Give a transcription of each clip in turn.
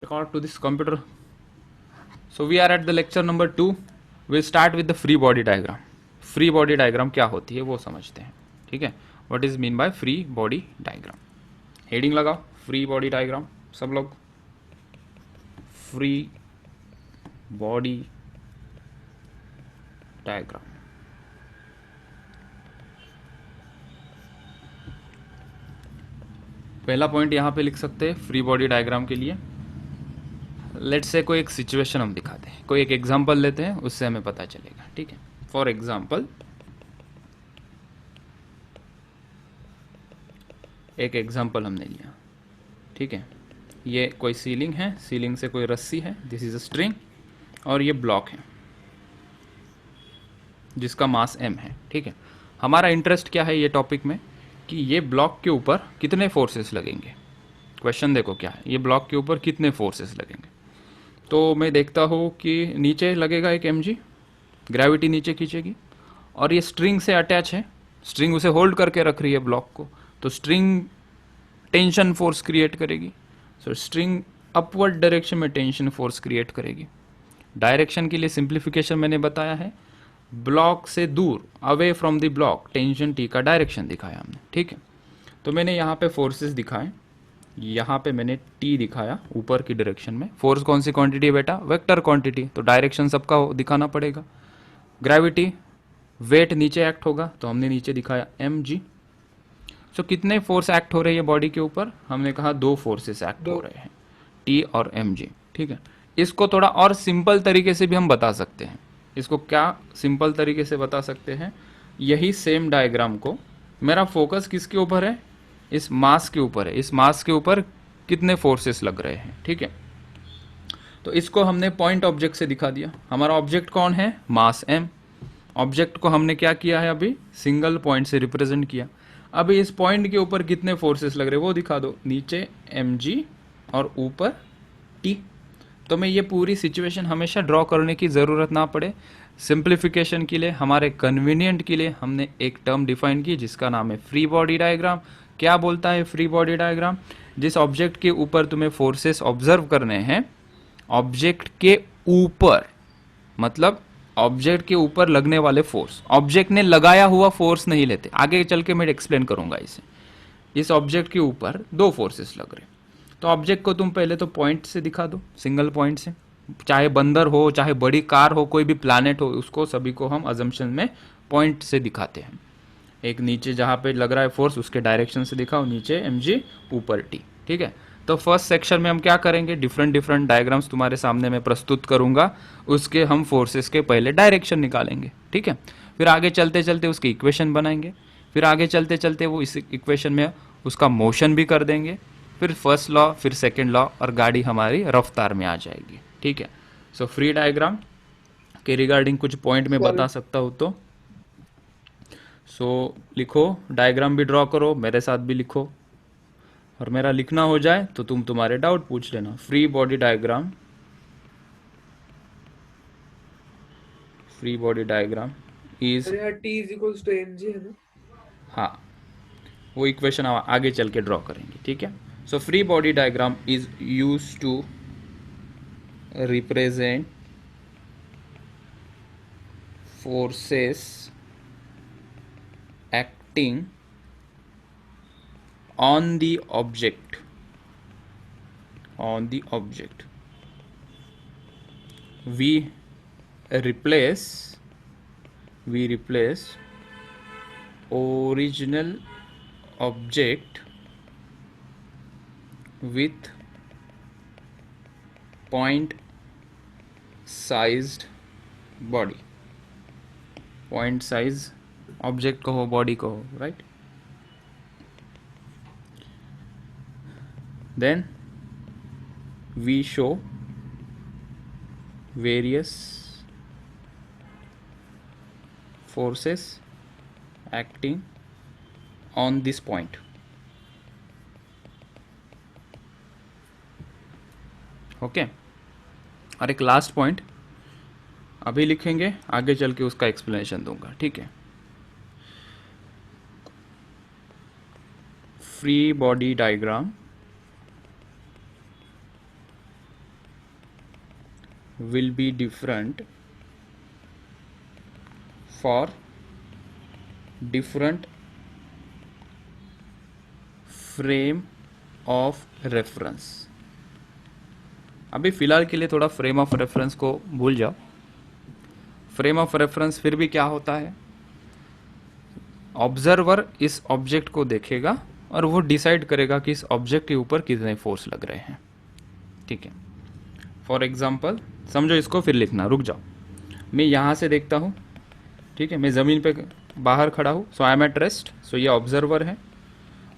Record to this computer. So we are at the lecture number 2. We'll start with the free body diagram. Free body diagram क्या होती है वो समझते हैं. ठीक है, what is mean by free body diagram. Heading लगाओ, free body diagram. सब लोग फ्री बॉडी डायग्राम. पहला पॉइंट यहाँ पे लिख सकते हैं फ्री बॉडी डायग्राम के लिए. लेट्स से कोई एक सिचुएशन हम दिखाते हैं, कोई एक एग्जांपल लेते हैं, उससे हमें पता चलेगा. ठीक है, फॉर एग्जांपल एक एग्जांपल हमने लिया. ठीक है, ये कोई सीलिंग है, सीलिंग से कोई रस्सी है, दिस इज अ स्ट्रिंग, और ये ब्लॉक है जिसका मास m है. ठीक है, हमारा इंटरेस्ट क्या है ये टॉपिक में कि ये ब्लॉक के ऊपर कितने फोर्सेस लगेंगे. क्वेश्चन देखो क्या है, ये ब्लॉक के ऊपर कितने फोर्सेस लगेंगे. तो मैं देखता हूँ कि नीचे लगेगा एक mg, ग्रेविटी नीचे खींचेगी, और ये स्ट्रिंग से अटैच है, स्ट्रिंग उसे होल्ड करके रख रही है ब्लॉक को, तो स्ट्रिंग टेंशन फोर्स क्रिएट करेगी. सो स्ट्रिंग अपवर्ड डायरेक्शन में टेंशन फोर्स क्रिएट करेगी. डायरेक्शन के लिए सिंप्लीफिकेशन मैंने बताया है, ब्लॉक से दूर, away from the block, tension T का डायरेक्शन दिखाया हमने. ठीक है, तो मैंने यहाँ पे फोर्सेस दिखाए, यहाँ पे मैंने टी दिखाया ऊपर की डायरेक्शन में. फोर्स कौन सी क्वांटिटी है बेटा, वेक्टर क्वांटिटी, तो डायरेक्शन सबका दिखाना पड़ेगा. ग्रेविटी, वेट नीचे एक्ट होगा, तो हमने नीचे दिखाया mg. सो कितने फोर्स एक्ट हो रहे हैं बॉडी के ऊपर, हमने कहा दो फोर्सेस एक्ट हो रहे हैं, टी और mg. ठीक है, इसको थोड़ा और सिंपल तरीके से भी हम बता सकते हैं. इसको क्या सिंपल तरीके से बता सकते हैं, यही सेम डायग्राम को, मेरा फोकस किसके ऊपर है, इस मास के ऊपर है, इस मास के ऊपर कितने फोर्सेस लग रहे हैं. ठीक है, तो इसको हमने पॉइंट ऑब्जेक्ट से दिखा दिया. हमारा ऑब्जेक्ट कौन है, मास m. ऑब्जेक्ट को हमने क्या किया है, अभी सिंगल पॉइंट से रिप्रेजेंट किया. अभी इस पॉइंट के ऊपर कितने फोर्सेस लग रहे हैं वो दिखा दो, नीचे mg और ऊपर t. तो मैं ये पूरी सिचुएशन हमेशा ड्रॉ करने की ज़रूरत ना पड़े, सिंप्लीफिकेशन के लिए, हमारे कन्वीनियंट के लिए हमने एक टर्म डिफाइन की जिसका नाम है फ्री बॉडी डायग्राम. क्या बोलता है फ्री बॉडी डायग्राम, जिस ऑब्जेक्ट के ऊपर तुम्हें फोर्सेस ऑब्जर्व करने हैं, ऑब्जेक्ट के ऊपर, मतलब ऑब्जेक्ट के ऊपर लगने वाले फोर्स, ऑब्जेक्ट ने लगाया हुआ फोर्स नहीं लेते, आगे चल के मैं एक्सप्लेन करूंगा इसे. इस ऑब्जेक्ट के ऊपर दो फोर्सेस लग रहे, तो ऑब्जेक्ट को तुम पहले तो पॉइंट से दिखा दो, सिंगल पॉइंट से, चाहे बंदर हो, चाहे बड़ी कार हो, कोई भी प्लैनेट हो, उसको सभी को हम अजम्पशन में पॉइंट से दिखाते हैं. एक नीचे जहाँ पे लग रहा है फोर्स उसके डायरेक्शन से दिखाओ, नीचे mg ऊपर t. ठीक है, तो फर्स्ट सेक्शन में हम क्या करेंगे, डिफरेंट डिफरेंट डायग्राम्स तुम्हारे सामने मैं प्रस्तुत करूंगा, उसके हम फोर्सेस के पहले डायरेक्शन निकालेंगे. ठीक है, फिर आगे चलते चलते उसकी इक्वेशन बनाएंगे, फिर आगे चलते चलते वो इस इक्वेशन में उसका मोशन भी कर देंगे, फिर फर्स्ट लॉ, फिर सेकेंड लॉ, और गाड़ी हमारी रफ्तार में आ जाएगी. ठीक है, सो फ्री डायग्राम के रिगार्डिंग कुछ पॉइंट में बता सकता हूँ. तो सो लिखो, डायग्राम भी ड्रॉ करो, मेरे साथ भी लिखो, और मेरा लिखना हो जाए तो तुम तुम्हारे डाउट पूछ लेना. Free body diagram, free body diagram is, T is equals to m g है ना. हाँ वो इक्वेशन आगे चल के ड्रॉ करेंगे. ठीक है, so free body diagram is use to represent forces acting on the object, on the object. We replace original object with point sized body. Point size object को हो, बॉडी को हो, right. Then we show various forces acting on this point. Okay, और एक last point अभी लिखेंगे, आगे चल के उसका एक्सप्लेनेशन दूंगा. ठीक है, free body diagram will be different for different frame of reference। अभी फिलहाल के लिए थोड़ा फ्रेम ऑफ रेफरेंस को भूल जाओ। फ्रेम ऑफ रेफरेंस फिर भी क्या होता है, ऑब्जर्वर इस ऑब्जेक्ट को देखेगा और वो डिसाइड करेगा कि इस ऑब्जेक्ट के ऊपर कितने फोर्स लग रहे हैं। ठीक है, फॉर एग्जाम्पल समझो इसको, फिर लिखना, रुक जाओ। मैं यहाँ से देखता हूँ, ठीक है, मैं ज़मीन पे बाहर खड़ा हूँ, सो आई एम एट रेस्ट, सो ये ऑब्जर्वर है,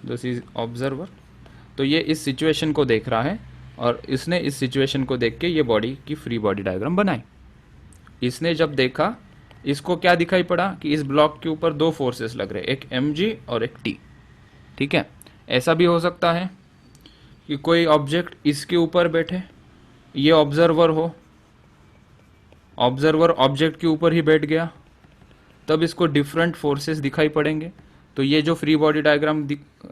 दिस इज ऑब्जर्वर। तो ये इस सिचुएशन को देख रहा है और इसने इस सिचुएशन को देख के ये बॉडी की फ्री बॉडी डायग्राम बनाई। इसने जब देखा, इसको क्या दिखाई पड़ा कि इस ब्लॉक के ऊपर दो फोर्सेस लग रहे हैं, एक mg और एक t। ठीक है, ऐसा भी हो सकता है कि कोई ऑब्जेक्ट इसके ऊपर बैठे, ये ऑब्जर्वर हो, ऑब्जर्वर ऑब्जेक्ट के ऊपर ही बैठ गया, तब इसको डिफरेंट फोर्सेस दिखाई पड़ेंगे। तो ये जो फ्री बॉडी डायग्राम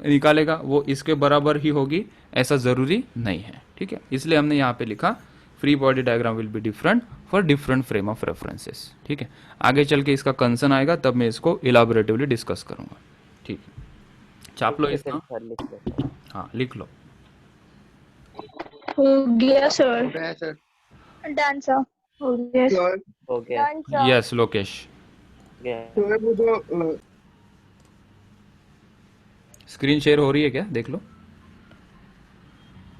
निकालेगा वो इसके बराबर ही होगी, ऐसा ज़रूरी नहीं है। ठीक है, इसलिए हमने यहाँ पे लिखा free body diagram will be different for different frame of references. ठीक है, आगे चल के इसका कंसर्न आएगा तब मैं इसको इलाबोरेटिवली डिस्कस करूँगा। ठीक है, छाप लो इसका। हाँ लिख लो। हो गया सर। गया सर। Done sir. हो गया सर हो गया। Done sir. Yes Lokesh, sir वो जो स्क्रीन शेयर हो रही है क्या, देख लो।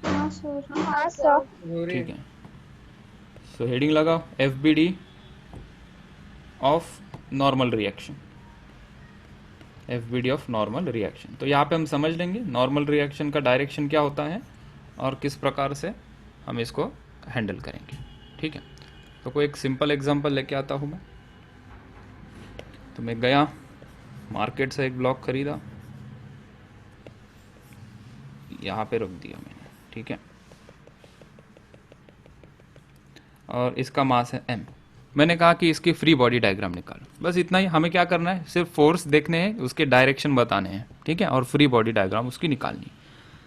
हाँ सर। हाँ सर। हो रही ठीक है। है, सो हेडिंग लगाओ FBD of normal reaction, FBD of normal reaction. तो यहाँ पे हम समझ लेंगे नॉर्मल रिएक्शन का डायरेक्शन क्या होता है और किस प्रकार से हम इसको हैंडल करेंगे। ठीक है, तो कोई एक सिंपल एग्जांपल लेके आता हूँ मैं। तो मैं गया मार्केट से एक ब्लॉक खरीदा, यहाँ पे रख दिया मैंने। ठीक है, और इसका मास है m। मैंने कहा कि इसकी फ्री बॉडी डायग्राम निकालो, बस इतना ही हमें क्या करना है, सिर्फ फोर्स देखने हैं, उसके डायरेक्शन बताने हैं। ठीक है, और फ्री बॉडी डायग्राम उसकी निकालनी।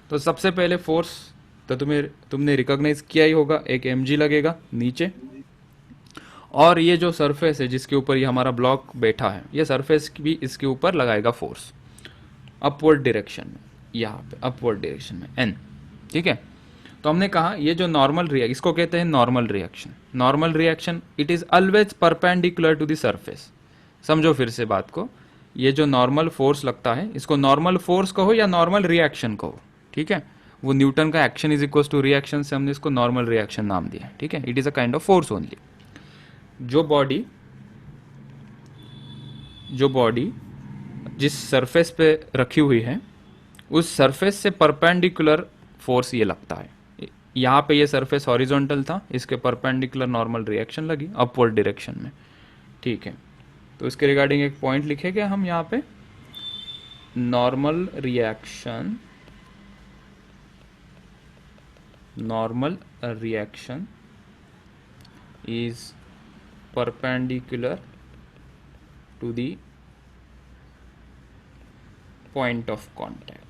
तो सबसे पहले फोर्स तो तुमने रिकॉग्नाइज किया ही होगा, एक mg लगेगा नीचे, और ये जो सरफेस है जिसके ऊपर ये हमारा ब्लॉक बैठा है, ये सरफेस भी इसके ऊपर लगाएगा फोर्स अपवर्ड डायरेक्शन में, यहाँ पे अपवर्ड डायरेक्शन में n। ठीक है, तो हमने कहा ये जो नॉर्मल रिएक्शन, इसको कहते हैं normal reaction. Normal reaction it is always perpendicular to the surface. समझो फिर से बात को, ये जो नॉर्मल फोर्स लगता है इसको नॉर्मल फोर्स कहो या नॉर्मल रिएक्शन कहो। ठीक है, वो न्यूटन का action is equal to reaction से हमने इसको नॉर्मल रिएक्शन नाम दिया। ठीक है, it is a kind of force only. जो बॉडी जिस सरफेस पे रखी हुई है उस सरफेस से परपेंडिकुलर फोर्स ये लगता है। यहाँ पे ये सरफेस हॉरिजॉन्टल था, इसके परपेंडिकुलर नॉर्मल रिएक्शन लगी अपवर्ड डायरेक्शन में। ठीक है, तो इसके रिगार्डिंग एक पॉइंट लिखेंगे हम यहाँ पे, normal reaction is perpendicular to the point of contact,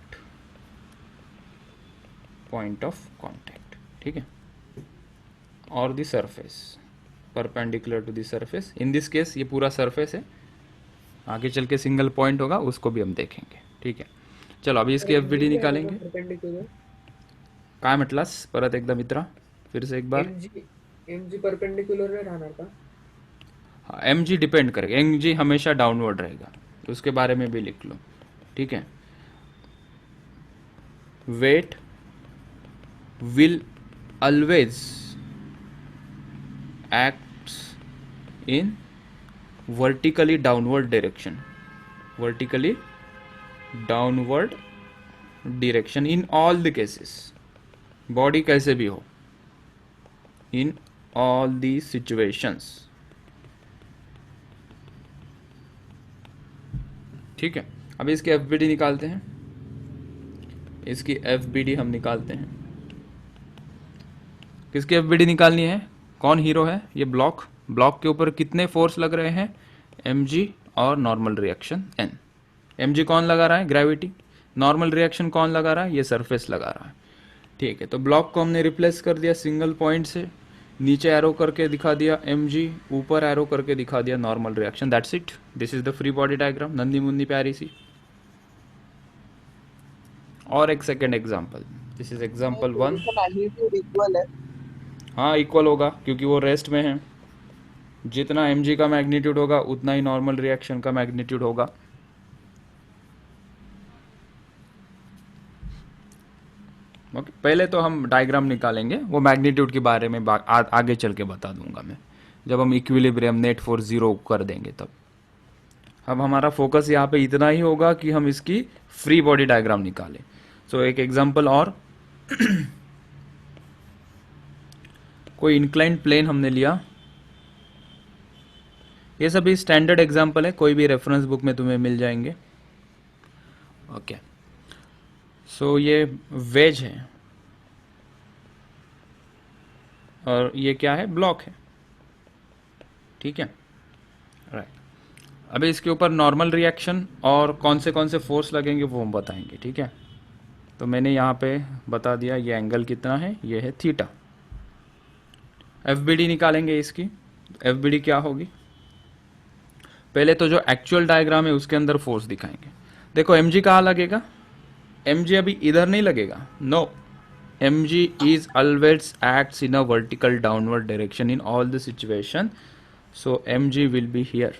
ठीक है, और the surface perpendicular to the surface. In this case ये पूरा सरफेस है, आगे चल के सिंगल पॉइंट होगा उसको भी हम देखेंगे। ठीक है, चलो अभी इसकी FBD निकालेंगे। काय म्हटलास परत एकदा मित्रा, फिर से एक बार। mg परपेंडिकुलर राहणार का? हाँ, mg डिपेंड करेगा, mg हमेशा डाउनवर्ड रहेगा, तो उसके बारे में भी लिख लो। ठीक है, weight will always acts in vertically downward direction in all the cases. Body कैसे भी हो, इन ऑल दी सिचुएशंस। ठीक है, अब इसकी FBD निकालते हैं। इसकी FBD हम निकालते हैं। किसकी FBD निकालनी है, कौन हीरो है, ये ब्लॉक के ऊपर कितने फोर्स लग रहे हैं, mg और नॉर्मल रिएक्शन n। mg कौन लगा रहा है, ग्रेविटी। नॉर्मल रिएक्शन कौन लगा रहा है, ये सरफेस लगा रहा है। ठीक है, तो ब्लॉक को हमने रिप्लेस कर दिया सिंगल पॉइंट से, नीचे एरो करके दिखा दिया mg, ऊपर एरो करके दिखा दिया normal reaction, that's it. This is the free body diagram, नन्ही मुन्नी प्यारी सी। और एक second example, this is example 1। Magnitude equal है। हाँ इक्वल होगा क्योंकि वो रेस्ट में है। जितना mg का मैग्नीट्यूड होगा उतना ही नॉर्मल रिएक्शन का मैग्नीट्यूड होगा। ओके, पहले तो हम डायग्राम निकालेंगे, वो मैग्नीट्यूड के बारे में आगे चल के बता दूंगा मैं, जब हम इक्विलिब्रियम नेट फोर्स 0 कर देंगे तब। अब हमारा फोकस यहाँ पे इतना ही होगा कि हम इसकी फ्री बॉडी डायग्राम निकालें। सो एक एग्जांपल और कोई इंक्लाइंड प्लेन हमने लिया। ये सभी स्टैंडर्ड एग्जांपल है, कोई भी रेफरेंस बुक में तुम्हें मिल जाएंगे। ओके, सो ये वेज है और ये क्या है, ब्लॉक है, ठीक है, राइट। अभी इसके ऊपर नॉर्मल रिएक्शन और कौन से फोर्स लगेंगे वो हम बताएंगे, ठीक है। तो मैंने यहाँ पे बता दिया ये एंगल कितना है, ये है थीटा। एफबीडी निकालेंगे इसकी। एफबीडी क्या होगी, पहले तो जो एक्चुअल डायग्राम है उसके अंदर फोर्स दिखाएंगे। देखो mg कहाँ लगेगा, mg अभी इधर नहीं लगेगा, no, mg is always acts in a vertical downward direction in all the situation, so mg will be here।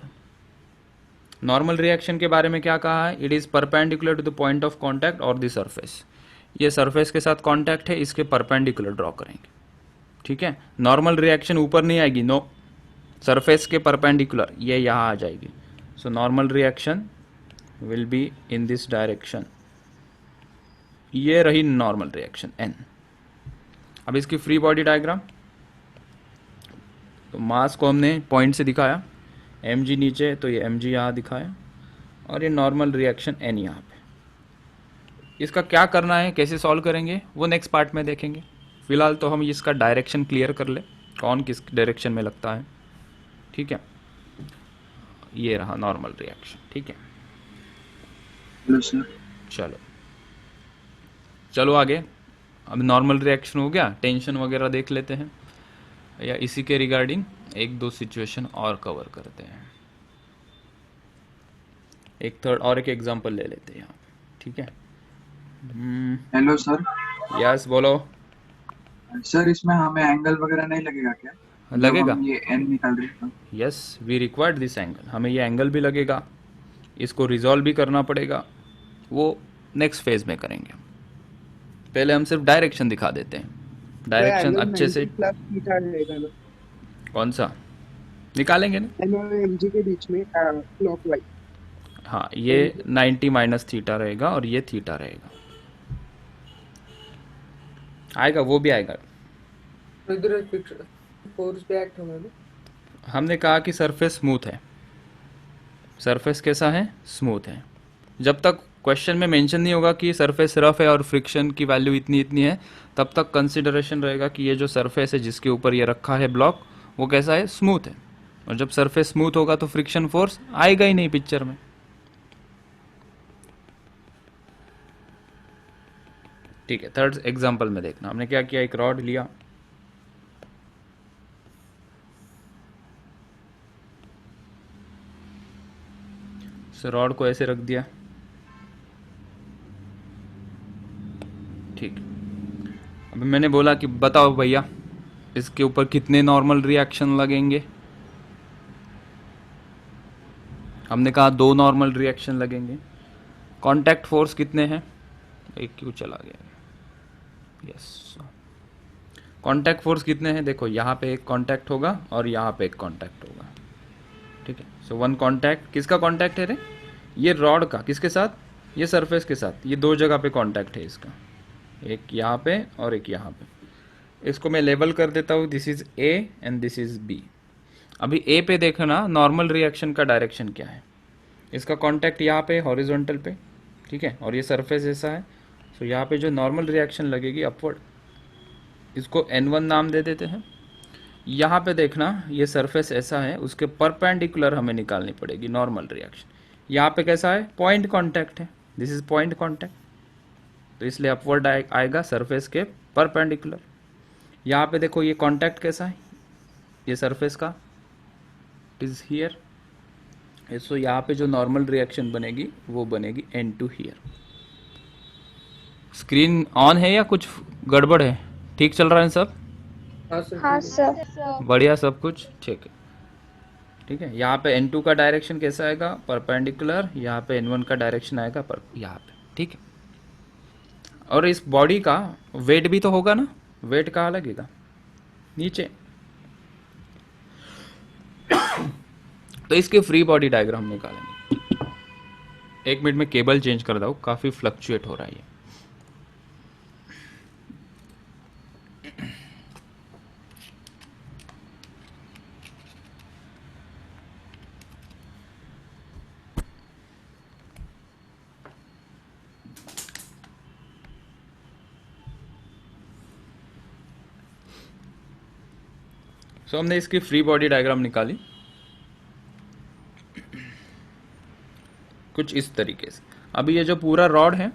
Normal reaction के बारे में क्या कहा है, it is perpendicular to the point of contact और द सरफेस। ये surface के साथ कॉन्टैक्ट है, इसके परपेंडिकुलर ड्रॉ करेंगे, ठीक है। नॉर्मल रिएक्शन ऊपर नहीं आएगी, नो, सरफेस के परपेंडिकुलर, ये यहाँ आ जाएगी। So normal reaction will be in this direction. ये रही नॉर्मल रिएक्शन n। अब इसकी फ्री बॉडी डायग्राम, तो मास को हमने पॉइंट से दिखाया, mg नीचे, तो ये mg यहाँ दिखाया, और ये नॉर्मल रिएक्शन n यहाँ पे। इसका क्या करना है, कैसे सॉल्व करेंगे, वो नेक्स्ट पार्ट में देखेंगे। फिलहाल तो हम इसका डायरेक्शन क्लियर कर ले, कौन किस डायरेक्शन में लगता है, ठीक है। ये रहा नॉर्मल रिएक्शन, ठीक है। चलो चलो आगे। अब नॉर्मल रिएक्शन हो गया, टेंशन वगैरह देख लेते हैं, या इसी के रिगार्डिंग एक दो सिचुएशन और कवर करते हैं। एक थर्ड और एक एग्जांपल ले लेते हैं यहाँ पे, ठीक है। Hello sir. यस बोलो। सर इसमें हमें एंगल वगैरह नहीं लगेगा क्या, लगेगा, जब हम ये एन निकाल रहे हैं? Yes we required this angle, हमें ये एंगल भी लगेगा, इसको रिजॉल्व भी करना पड़ेगा, वो नेक्स्ट फेज में करेंगे। पहले हम सिर्फ डायरेक्शन दिखा देते हैं, डायरेक्शन अच्छे से। कौन सा निकालेंगे ना, mg के बीच में क्लॉकवाइज। हाँ, ये 90 माइनस थीटा रहेगा और ये थीटा रहेगा, आएगा, वो भी आएगा। इधर फोर्स पे एक्ट होगा ना। हमने कहा कि सरफेस स्मूथ है, सरफेस कैसा है, स्मूथ है। जब तक क्वेश्चन में मेंशन नहीं होगा कि सरफेस रफ है और फ्रिक्शन की वैल्यू इतनी इतनी है, तब तक कंसिडरेशन रहेगा कि ये जो सरफेस है जिसके ऊपर ये रखा है ब्लॉक, वो कैसा है, स्मूथ है। और जब सरफेस स्मूथ होगा तो फ्रिक्शन फोर्स आएगा ही नहीं पिक्चर में, ठीक है। थर्ड एग्जांपल में देखना, हमने क्या किया, एक रॉड लिया, रॉड को ऐसे रख दिया, ठीक। अभी मैंने बोला कि बताओ भैया इसके ऊपर कितने नॉर्मल रिएक्शन लगेंगे, हमने कहा 2 नॉर्मल रिएक्शन लगेंगे। कांटेक्ट फोर्स कितने हैं, एक क्यों चला गया, यस, कांटेक्ट फोर्स कितने हैं, देखो यहाँ पे एक कांटेक्ट होगा और यहाँ पे एक कांटेक्ट होगा, ठीक है। सो 1 कांटेक्ट, किसका कांटेक्ट है रे, ये रॉड का, किसके साथ, ये सरफेस के साथ, ये 2 जगह पे कांटेक्ट है इसका, एक यहाँ पे और एक यहाँ पे। इसको मैं लेबल कर देता हूँ, this is A and this is B. अभी ए पे देखना नॉर्मल रिएक्शन का डायरेक्शन क्या है, इसका कांटेक्ट यहाँ पे हॉरिजॉन्टल पे, ठीक है, और ये सरफेस ऐसा है। सो यहाँ पे जो नॉर्मल रिएक्शन लगेगी अपवर्ड, इसको n1 नाम दे देते हैं। यहाँ पे देखना ये सरफेस ऐसा है, उसके परपेंडिकुलर हमें निकालनी पड़ेगी नॉर्मल रिएक्शन। यहाँ पे कैसा है, पॉइंट कांटेक्ट है, दिस इज पॉइंट कांटेक्ट, तो इसलिए अपवर्ड आएगा सरफेस के परपेंडिकुलर। यहाँ पे देखो ये कांटेक्ट कैसा है, ये सरफेस का इज हियर। सो यहाँ पे जो नॉर्मल रिएक्शन बनेगी वो बनेगी N2 हियर। स्क्रीन ऑन है या कुछ गड़बड़ है? ठीक चल रहा है सब? हाँ सर हाँ ठीक है। सर। बढ़िया सब कुछ ठीक है। ठीक है, यहाँ पे N2 का डायरेक्शन कैसा आएगा? परपेंडिकुलर। यहाँ पे N1 का डायरेक्शन आएगा पर यहाँ पे। ठीक है, और इस बॉडी का वेट भी तो होगा ना? वेट कहाँ लगेगा? नीचे। तो इसके फ्री बॉडी डायग्राम निकालेंगे। 1 मिनट में केबल चेंज कर दो, काफ़ी फ्लक्चुएट हो रहा है ये। सो हमने इसकी फ्री बॉडी डायग्राम निकाली कुछ इस तरीके से। अभी ये जो पूरा रॉड है,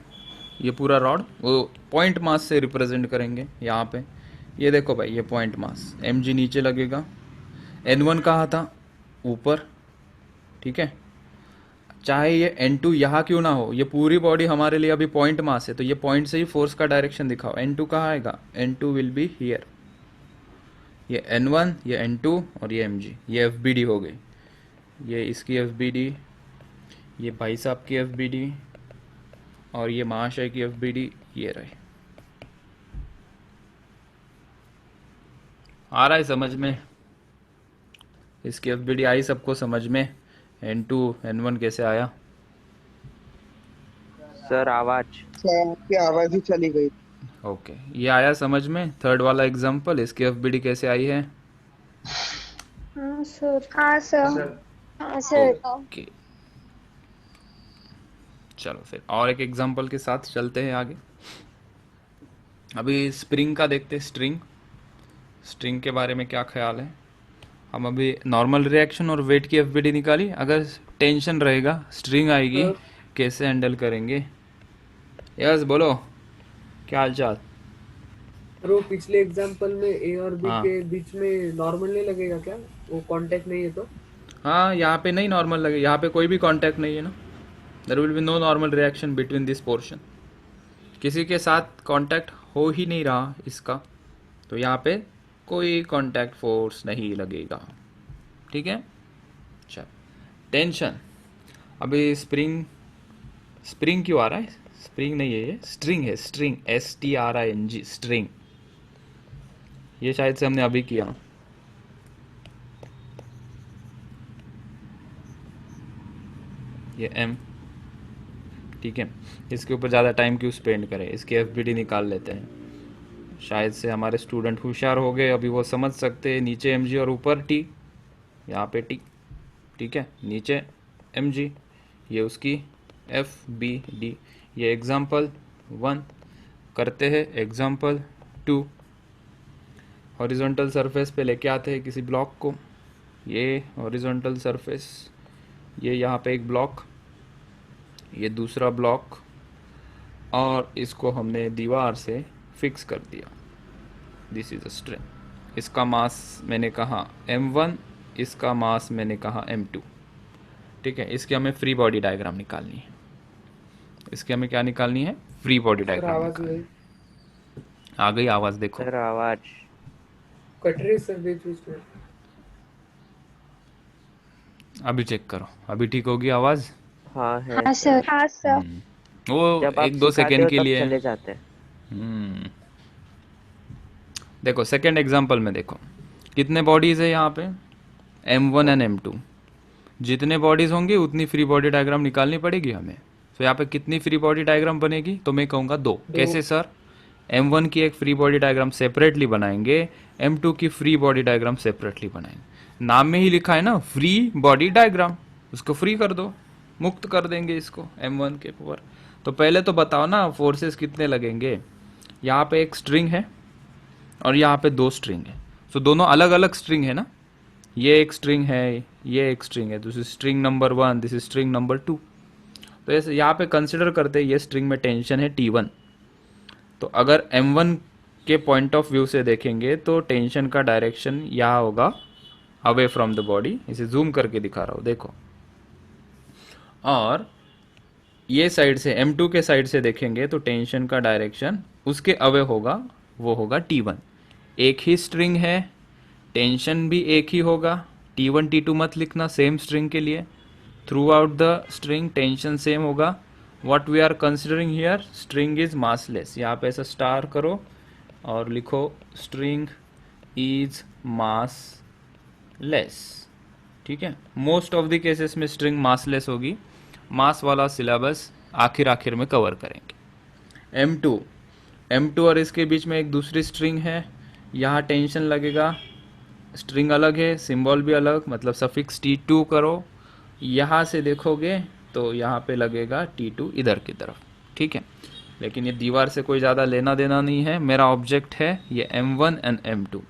ये पूरा रॉड वो पॉइंट मास से रिप्रेजेंट करेंगे यहाँ पे। ये देखो भाई, ये पॉइंट मास mg नीचे लगेगा, N1 कहाँ था? ऊपर। ठीक है, चाहे ये N2 यहाँ क्यों ना हो, ये पूरी बॉडी हमारे लिए अभी पॉइंट मास है, तो ये पॉइंट से ही फोर्स का डायरेक्शन दिखाओ। N2 कहाँ आएगा? N2 will be here. ये N1, ये N2 और ये mg, ये FBD हो गई। ये इसकी FBD, ये भाई साहब की FBD और ये महाशय की FBD, ये रहे। आ रहा है समझ में? इसकी FBD आई सबको समझ में? N2 N1 कैसे आया? सर आवाज सर आपकी आवाज ही चली गई। ओके, ये आया समझ में? थर्ड वाला एग्जांपल, इसकी FBD कैसे आई है? हाँ सर। हाँ सर। हाँ सर। ओके, चलो फिर और एक एग्जांपल के साथ चलते हैं आगे। अभी स्प्रिंग का देखते। स्ट्रिंग के बारे में क्या ख्याल है? हम अभी नॉर्मल रिएक्शन और वेट की FBD निकाली। अगर टेंशन रहेगा, स्ट्रिंग आएगी, कैसे हैंडल करेंगे? यस बोलो, क्या हाल चाल? और वो पिछले एग्जांपल में ए और बी हाँ। के बीच में नॉर्मल नहीं लगेगा क्या? वो कांटेक्ट नहीं है तो? हाँ, यहाँ पे नहीं नॉर्मल लगे, यहाँ पे कोई भी कांटेक्ट नहीं है ना। There will be no normal reaction between this portion. किसी के साथ कांटेक्ट हो ही नहीं रहा इसका, तो यहाँ पे कोई कांटेक्ट फोर्स नहीं लगेगा। ठीक है, चल। टेंशन, अभी स्प्रिंग क्यों आ रहा है? स्प्रिंग नहीं है, ये स्ट्रिंग है। String, STRING, string. ये शायद से हमने अभी किया। ये M, ठीक है, इसके ऊपर ज़्यादा टाइम क्यों स्पेंड करें, इसकी FBD निकाल लेते हैं। शायद से हमारे स्टूडेंट होशियार हो गए, अभी वो समझ सकते हैं। नीचे mg और ऊपर t, यहाँ पे t। ठीक है, नीचे mg, ये उसकी FBD। ये एग्जाम्पल 1 करते हैं। एग्जाम्पल 2, हॉरिजॉन्टल सरफेस पे लेके आते हैं किसी ब्लॉक को। ये हॉरिजॉन्टल सरफेस, ये यहाँ पे एक ब्लॉक, ये दूसरा ब्लॉक, और इसको हमने दीवार से फिक्स कर दिया। This is a string. इसका मास मैंने कहा M1, इसका मास मैंने कहा M2। ठीक है, इसकी हमें फ्री बॉडी डायग्राम निकालनी है। इसकी हमें क्या निकालनी है? फ्री बॉडी सर डायग्राम आवाज निकालनी नहीं है। आ गई आवाज? देखो सर आवाज कट रही सर बीच बीच में। अभी चेक करो, अभी ठीक होगी आवाज? हाँ है हाँ सर। सर। हाँ सर। वो जब आप 1-2 सिखाते सेकेंड हो के तब लिए। चले जाते हैं। देखो सेकेंड एग्जाम्पल में देखो, कितने बॉडीज है यहाँ पे? M1 and M2। जितने बॉडीज होंगे उतनी फ्री बॉडी डायग्राम निकालनी पड़ेगी हमें। तो यहाँ पे कितनी फ्री बॉडी डायग्राम बनेगी? तो मैं कहूँगा 2। कैसे सर? M1 की एक फ्री बॉडी डायग्राम सेपरेटली बनाएंगे, M2 की फ्री बॉडी डायग्राम सेपरेटली बनाएंगे। नाम में ही लिखा है ना, फ्री बॉडी डायग्राम, उसको फ्री कर दो, मुक्त कर देंगे इसको M1 के ऊपर। तो पहले तो बताओ ना फोर्सेस कितने लगेंगे। यहाँ पे एक स्ट्रिंग है और यहाँ पे 2 स्ट्रिंग है। सो दोनों अलग अलग स्ट्रिंग है ना। ये एक स्ट्रिंग है, ये एक स्ट्रिंग है। This is string number 1, this is string number 2। तो ऐसे यहाँ पे कंसिडर करते हैं ये स्ट्रिंग में टेंशन है T1। तो अगर M1 के पॉइंट ऑफ व्यू से देखेंगे तो टेंशन का डायरेक्शन यहाँ होगा अवे फ्रॉम द बॉडी, इसे जूम करके दिखा रहा हूँ, देखो। और ये साइड से M2 के साइड से देखेंगे तो टेंशन का डायरेक्शन उसके अवे होगा, वो होगा T1। एक ही स्ट्रिंग है, टेंशन भी एक ही होगा। T1 T2 मत लिखना सेम स्ट्रिंग के लिए, throughout the string tension same होगा। What we are considering here, string is massless. यहाँ पे ऐसा स्टार करो और लिखो स्ट्रिंग इज मासलेस, ठीक है। मोस्ट ऑफ द केसेस में स्ट्रिंग मासलेस होगी, मास वाला सिलेबस आखिर में कवर करेंगे। M2 और इसके बीच में एक दूसरी स्ट्रिंग है, यहाँ टेंशन लगेगा, स्ट्रिंग अलग है, सिंबल भी अलग, मतलब सफिक्स T2 करो। यहाँ से देखोगे तो यहाँ पे लगेगा T2 इधर की तरफ, ठीक है। लेकिन ये दीवार से कोई ज़्यादा लेना देना नहीं है, मेरा ऑब्जेक्ट है ये M1 एंड M2।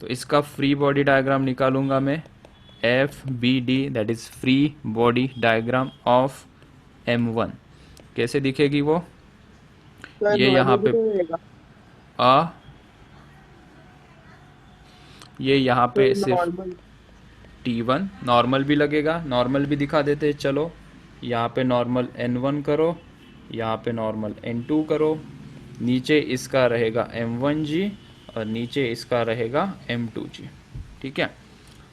तो इसका फ्री बॉडी डायग्राम निकालूंगा मैं, FBD, that is free body diagram of M1। कैसे दिखेगी वो, सर ये यहाँ नॉर्मल पे भी रहेगा। ये यहाँ पे सर सिर्फ नॉर्मल T1 नॉर्मल भी लगेगा, नॉर्मल भी दिखा देते हैं। चलो यहाँ पे नॉर्मल N1 करो, यहाँ पे नॉर्मल N2 करो, नीचे इसका रहेगा M1G और नीचे इसका रहेगा M2G, ठीक है।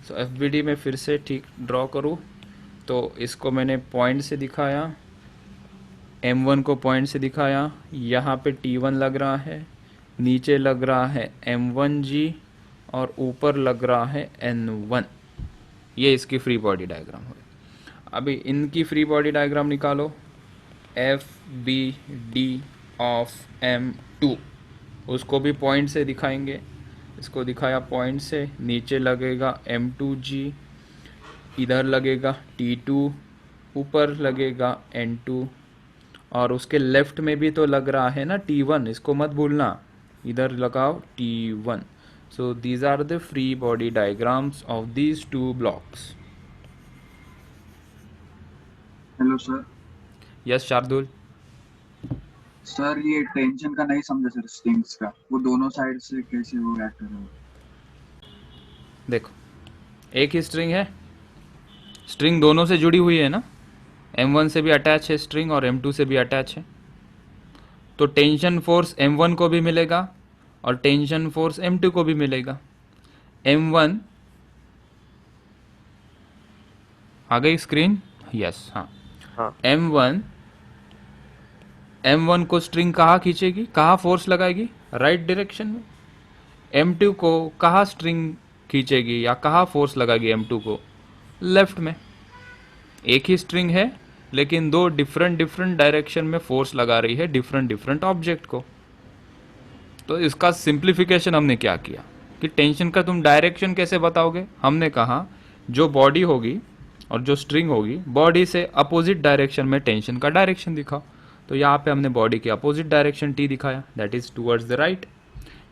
सो FBD में फिर से ठीक ड्रॉ करूँ तो इसको मैंने पॉइंट से दिखाया, M1 को पॉइंट से दिखाया, यहाँ पे T1 लग रहा है, नीचे लग रहा है M1G और ऊपर लग रहा है N1। ये इसकी फ्री बॉडी डायग्राम हो। अभी इनकी फ्री बॉडी डायग्राम निकालो, FBD ऑफ M2, उसको भी पॉइंट से दिखाएंगे। इसको दिखाया पॉइंट से, नीचे लगेगा M2G, इधर लगेगा T2, ऊपर लगेगा N2 और उसके लेफ्ट में भी तो लग रहा है ना T1, इसको मत भूलना, इधर लगाओ T1। So these are the free body diagrams of these two blocks. Hello sir. Yes, Shardul. Sir ये टेंशन का नहीं समझा सर, स्ट्रिंग्स का वो दोनों साइड से कैसे वो रिएक्ट कर रहा है। देखो एक ही स्ट्रिंग है, स्ट्रिंग दोनों से जुड़ी हुई है ना, M1 से भी अटैच है स्ट्रिंग और M2 से भी अटैच है, तो टेंशन फोर्स M1 को भी मिलेगा और टेंशन फोर्स M2 को भी मिलेगा। M1 आ गई स्क्रीन, यस, हाँ। M1 को स्ट्रिंग कहाँ खींचेगी, कहाँ फोर्स लगाएगी, राइट डायरेक्शन में। M2 को कहाँ स्ट्रिंग खींचेगी या कहाँ फोर्स लगाएगी M2 को, लेफ्ट में। एक ही स्ट्रिंग है लेकिन दो डिफरेंट डायरेक्शन में फोर्स लगा रही है डिफरेंट ऑब्जेक्ट को। तो इसका सिंप्लीफिकेशन हमने क्या किया कि टेंशन का तुम डायरेक्शन कैसे बताओगे, हमने कहा जो बॉडी होगी और जो स्ट्रिंग होगी, बॉडी से अपोजिट डायरेक्शन में टेंशन का डायरेक्शन दिखाओ। तो यहाँ पे हमने बॉडी की अपोजिट डायरेक्शन T दिखाया, that is towards the right.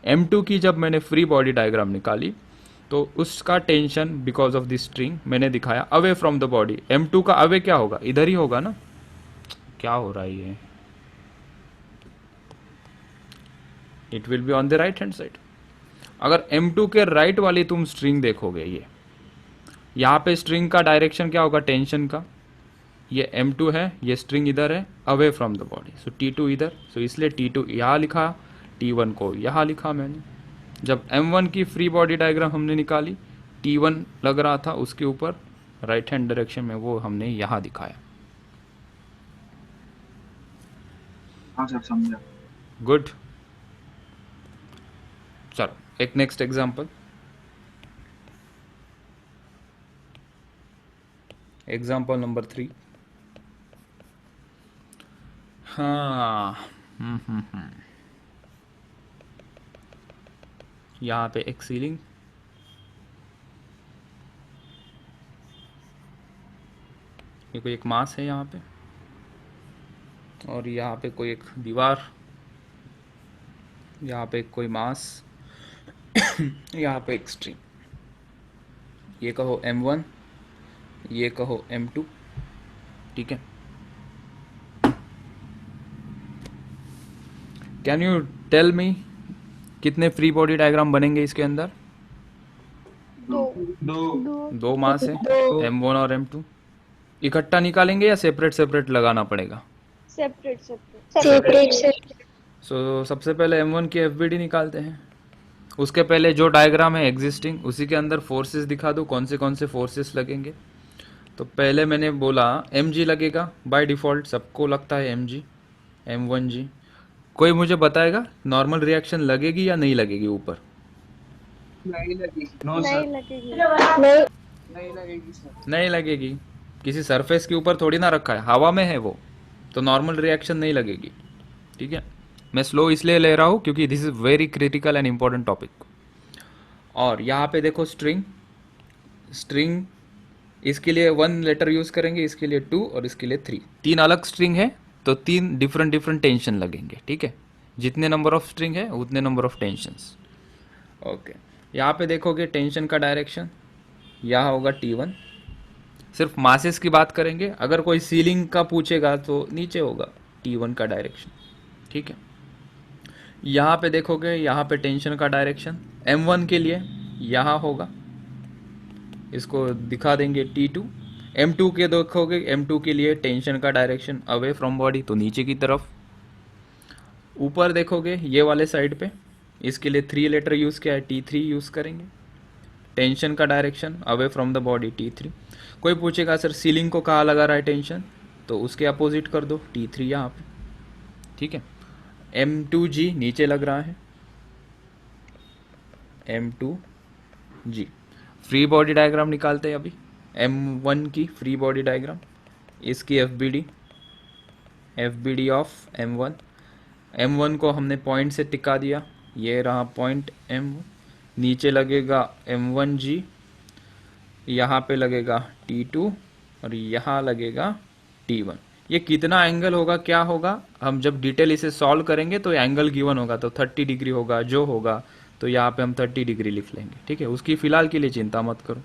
M2 की जब मैंने फ्री बॉडी डायग्राम निकाली तो उसका tension because of the string मैंने दिखाया away from the body. M2 का अवे क्या होगा, इधर ही होगा ना, क्या हो रहा है ये, it will be on the right hand side. अगर M2 के राइट वाली तुम स्ट्रिंग देखोगे, ये यहाँ पे स्ट्रिंग का डायरेक्शन क्या होगा टेंशन का, ये M2 है, ये स्ट्रिंग इधर है away from the body, so T2 इधर, सो इसलिए T2 यहाँ लिखा, T1 को यहाँ लिखा मैंने। जब M1 की फ्री बॉडी डायग्राम हमने निकाली, T1 लग रहा था उसके ऊपर राइट हैंड डायरेक्शन में, वो हमने यहाँ दिखाया। हाँ सर समझा। गुड, चलो एक नेक्स्ट एग्जांपल। Example number 3। हाँ, यहाँ पे एक सीलिंग, ये कोई एक मास है यहाँ पे, और यहाँ पे कोई एक दीवार, यहाँ पे कोई मास, यहाँ पे एक स्ट्रिंग, ये कहो M1, ये कहो M2, ठीक है। कैन यू टेल मी कितने फ्री बॉडी डायग्राम बनेंगे इसके अंदर? दो दो मास है M1 और M2। इकट्ठा निकालेंगे या सेपरेट सेपरेट लगाना पड़ेगा? सेपरेट सेपरेट सो सबसे पहले M1 की FBD निकालते हैं। उसके पहले जो डायग्राम है एग्जिस्टिंग उसी के अंदर फोर्सेस दिखा दो, कौन से फोर्सेस लगेंगे। तो पहले मैंने बोला mg लगेगा, बाय डिफ़ॉल्ट सबको लगता है mg, m1g। कोई मुझे बताएगा नॉर्मल रिएक्शन लगेगी या नहीं लगेगी ऊपर? नहीं लगेगी। नहीं लगेगी नहीं लगेगी सर। नहीं लगेगी। किसी सरफेस के ऊपर थोड़ी ना रखा है, हवा में है वो, तो नॉर्मल रिएक्शन नहीं लगेगी। ठीक है, मैं स्लो इसलिए ले रहा हूँ क्योंकि this is very critical and important topic. और यहाँ पे देखो स्ट्रिंग, स्ट्रिंग इसके लिए 1 लेटर यूज करेंगे, इसके लिए 2 और इसके लिए 3। 3 अलग स्ट्रिंग है तो 3 डिफरेंट डिफरेंट टेंशन लगेंगे। ठीक है, जितने नंबर ऑफ स्ट्रिंग है उतने नंबर ऑफ टेंशंस। ओके, यहाँ पे देखोगे टेंशन का डायरेक्शन यहाँ होगा T1। सिर्फ मासेस की बात करेंगे, अगर कोई सीलिंग का पूछेगा तो नीचे होगा T1 का डायरेक्शन। ठीक है, यहाँ पे देखोगे यहाँ पे टेंशन का डायरेक्शन M1 के लिए यहाँ होगा, इसको दिखा देंगे T2। M2 के देखोगे, M2 के लिए टेंशन का डायरेक्शन अवे फ्रॉम बॉडी, तो नीचे की तरफ। ऊपर देखोगे ये वाले साइड पे, इसके लिए 3 लेटर यूज़ किया है, T3 यूज़ करेंगे। टेंशन का direction away from the body T3। कोई पूछेगा सर सीलिंग को कहाँ लगा रहा है टेंशन, तो उसके अपोजिट कर दो T3 यहाँ पे। ठीक है, M2G नीचे लग रहा है, M2G। फ्री बॉडी डायग्राम निकालते हैं अभी, M1 की फ्री बॉडी डायग्राम, इसकी FBD ऑफ M1। M1 को हमने पॉइंट से टिका दिया, ये रहा पॉइंट M1। नीचे लगेगा M1G, यहाँ पे लगेगा T2 और यहाँ लगेगा T1। ये कितना एंगल होगा, क्या होगा, हम जब डिटेल इसे सॉल्व करेंगे तो एंगल गिवन होगा, तो 30 डिग्री होगा जो होगा, तो यहाँ पे हम 30 डिग्री लिख लेंगे। ठीक है, उसकी फ़िलहाल के लिए चिंता मत करो।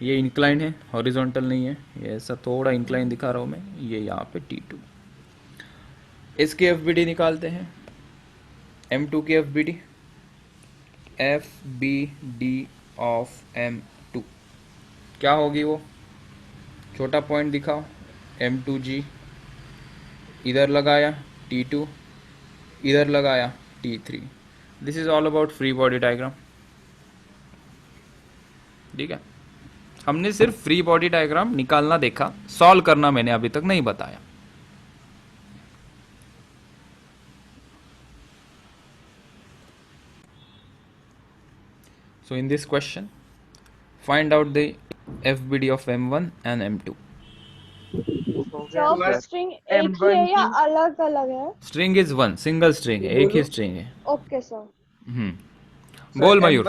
ये इंक्लाइन है, हॉरिजॉन्टल नहीं है, ये ऐसा थोड़ा इंक्लाइन दिखा रहा हूँ मैं। ये यहाँ पे T2। इसकी FBD निकालते हैं, M2 की FBD ऑफ M2 क्या होगी वो, छोटा पॉइंट दिखाओ। M2G इधर लगाया T2, इधर लगाया T3। This is all about free body diagram. ठीक है, हमने सिर्फ फ्री बॉडी डायग्राम निकालना देखा, सॉल्व करना मैंने अभी तक नहीं बताया। So in this question, find out the FBD of M1 and M2. सब स्ट्रिंग एक ही है या अलग अलग है? String is one, single string है, एक ही string है। Okay sir. बोल मयूर।